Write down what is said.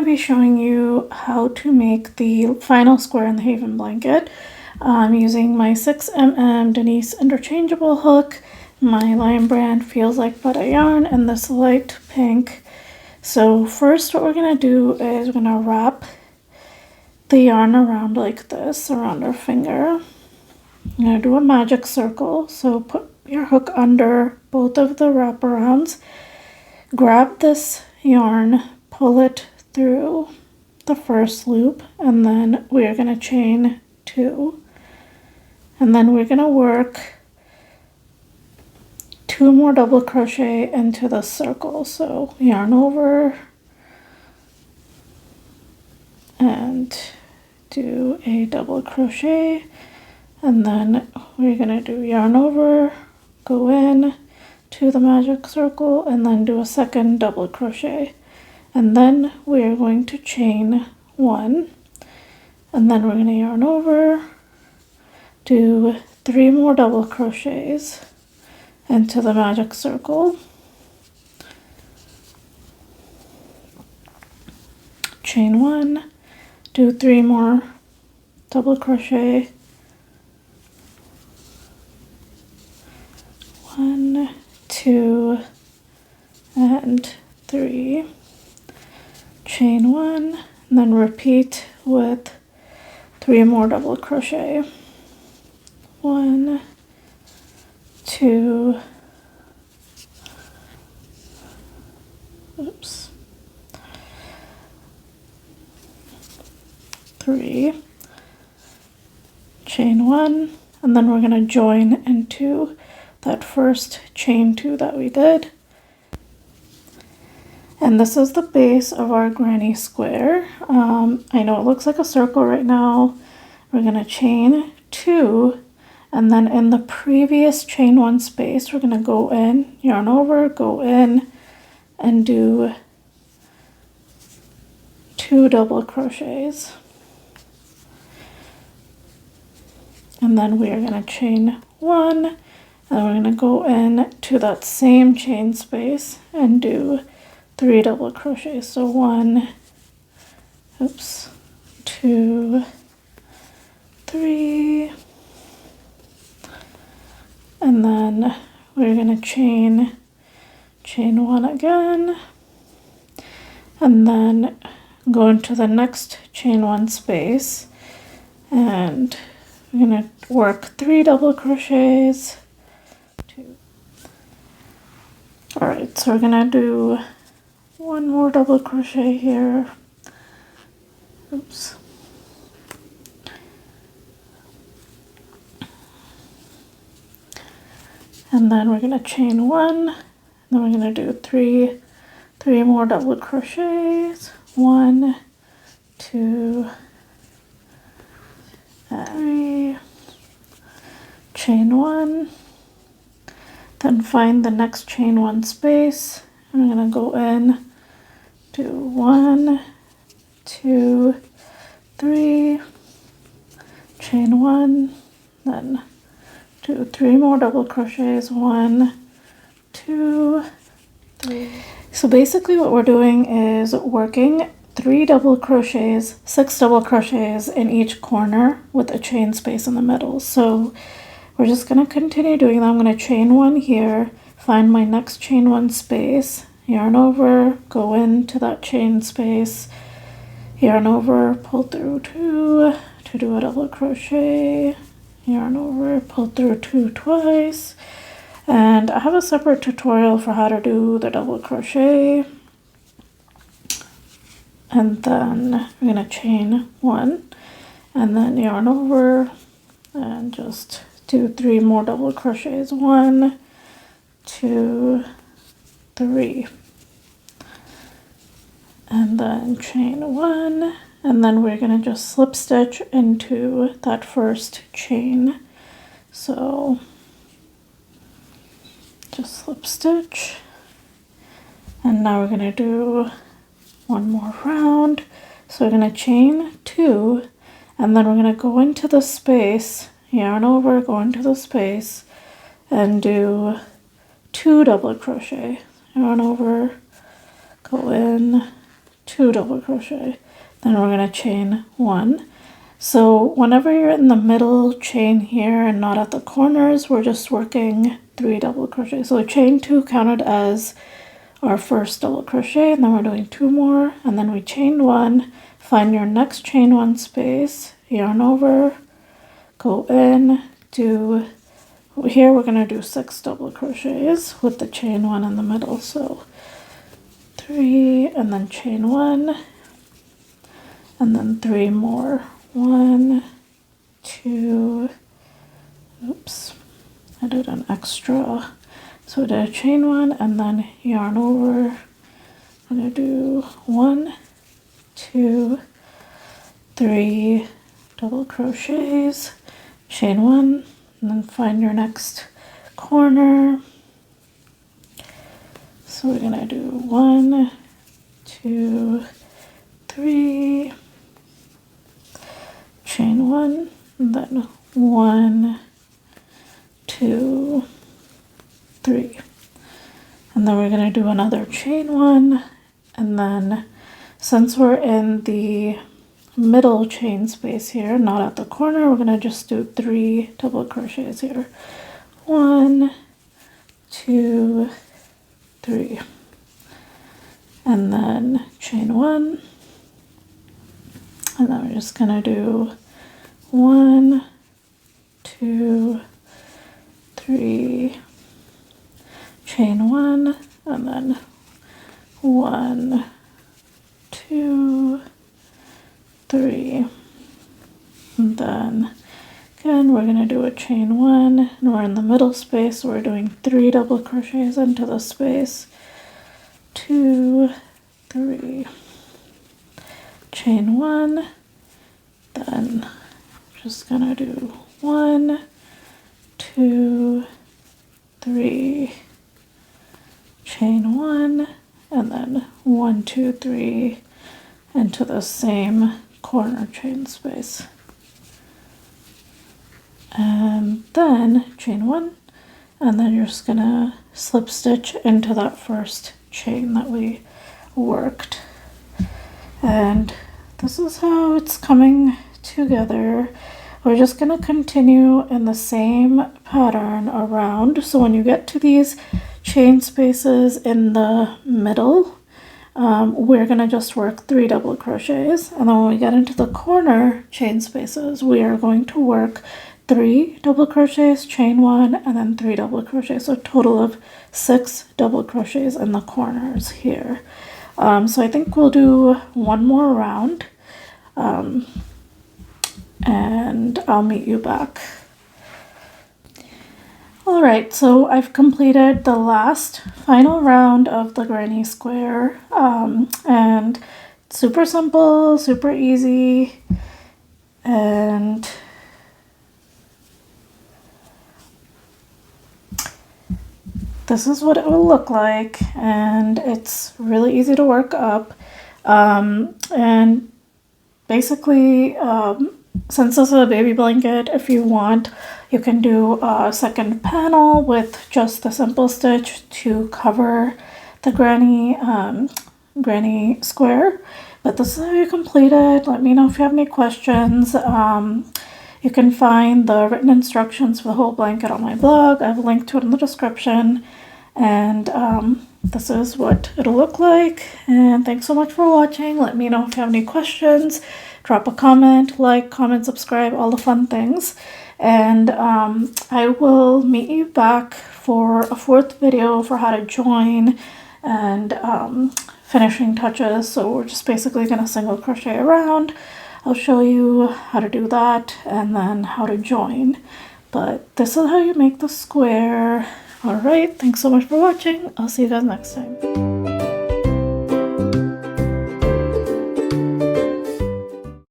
be showing you how to make the final square in the Haven blanket. I'm using my 6mm Denise Interchangeable hook, my Lion Brand Feels Like Butta yarn, and this light pink. So first what we're going to do is we're going to wrap the yarn around like this, around our finger. I'm going to do a magic circle, so put your hook under both of the wraparounds. Grab this yarn, pull it through the first loop, and then we're going to chain 2. And then we're going to work 2 more double crochet into the circle. So yarn over and do a double crochet, and then we're going to do yarn over, go in to the magic circle, and then do a second double crochet. And then we're going to chain 1, and then we're going to yarn over, do 3 more double crochets into the magic circle, chain 1, do 3 more double crochet, 1, 2, and 3, chain 1, and then repeat with 3 more double crochet, 1, 2, oops, 3, chain 1, and then we're going to join into that first chain 2 that we did. And this is the base of our granny square. I know it looks like a circle right now. We're going to chain 2, and then in the previous chain 1 space, we're going to go in, yarn over, go in, and do 2 double crochets. And then we are going to chain 1, and we're going to go in to that same chain space and do 3 double crochets. So 1, oops, 2, 3, and then we're going to chain 1 again, and then go into the next chain 1 space, and we're going to work 3 double crochets, 2. All right, so we're going to do 1 more double crochet here, oops, and then we're going to chain 1, and then we're going to do 3 more double crochets, 1, 2, 3, chain 1, then find the next chain 1 space, and I'm going to go in, do 1, 2, 3, chain 1, then do 3 more double crochets, 1, 2, 3. So basically what we're doing is working 3 double crochets, 6 double crochets in each corner with a chain space in the middle. So we're just going to continue doing that. I'm going to chain 1 here, find my next chain 1 space, yarn over, go into that chain space, yarn over, pull through 2 to do a double crochet, yarn over, pull through 2 twice, and I have a separate tutorial for how to do the double crochet. And then we're going to chain 1, and then yarn over, and just do 3 more double crochets, 1, 2, 3, and then chain 1, and then we're going to just slip stitch into that first chain. So just slip stitch, and now we're going to do 1 more round. So we're going to chain 2, and then we're going to go into the space, yarn over, go into the space, and do 2 double crochet, yarn over, go in, 2 double crochet. Then we're going to chain 1. So whenever you're in the middle, chain here and not at the corners, we're just working 3 double crochet. So chain 2 counted as our first double crochet, and then we're doing 2 more, and then we chain 1, find your next chain 1 space, yarn over, go in, do, here we're going to do 6 double crochets with the chain 1 in the middle. So 3, and then chain 1, and then 3 more. 1, 2, oops, I did an extra. So we did a chain 1 and then yarn over. I'm going to do 1, 2, 3 double crochets, chain 1, and then find your next corner. So we're going to do 1, 2, 3, chain 1, and then 1, 2, 3. And then we're going to do another chain 1, and then since we're in the middle chain space here, not at the corner, we're going to just do 3 double crochets here. 1, 2, 3. And then chain 1, and then we're just going to do 1, 2, 3, chain 1, and then 1, 2, 3, and then again we're going to do a chain 1, and we're in the middle space, so we're doing 3 double crochets into the space, 2, 3, chain 1, then just gonna do 1, 2, 3, chain 1, and then 1, 2, 3 into the same corner chain space, and then chain 1, and then you're just gonna slip stitch into that first chain that we worked. And this is how it's coming together. We're just going to continue in the same pattern around. So when you get to these chain spaces in the middle, we're going to just work 3 double crochets, and then when we get into the corner chain spaces, we are going to work 3 double crochets, chain 1, and then 3 double crochets, so a total of 6 double crochets in the corners here. So I think we'll do one more round, and I'll meet you back. All right, so I've completed the last final round of the granny square, and super simple, super easy, and this is what it will look like, and it's really easy to work up. And basically, since this is a baby blanket, if you want, you can do a second panel with just the simple stitch to cover the granny square. But this is how you complete it. Let me know if you have any questions. You can find the written instructions for the whole blanket on my blog. I have a link to it in the description. And this is what it'll look like. And thanks so much for watching. Let me know if you have any questions. Drop a comment, like, comment, subscribe, all the fun things. And I will meet you back for a 4th video for how to join and finishing touches. So we're just basically going to single crochet around. I'll show you how to do that and then how to join. But this is how you make the square. All right, thanks so much for watching. I'll see you guys next time.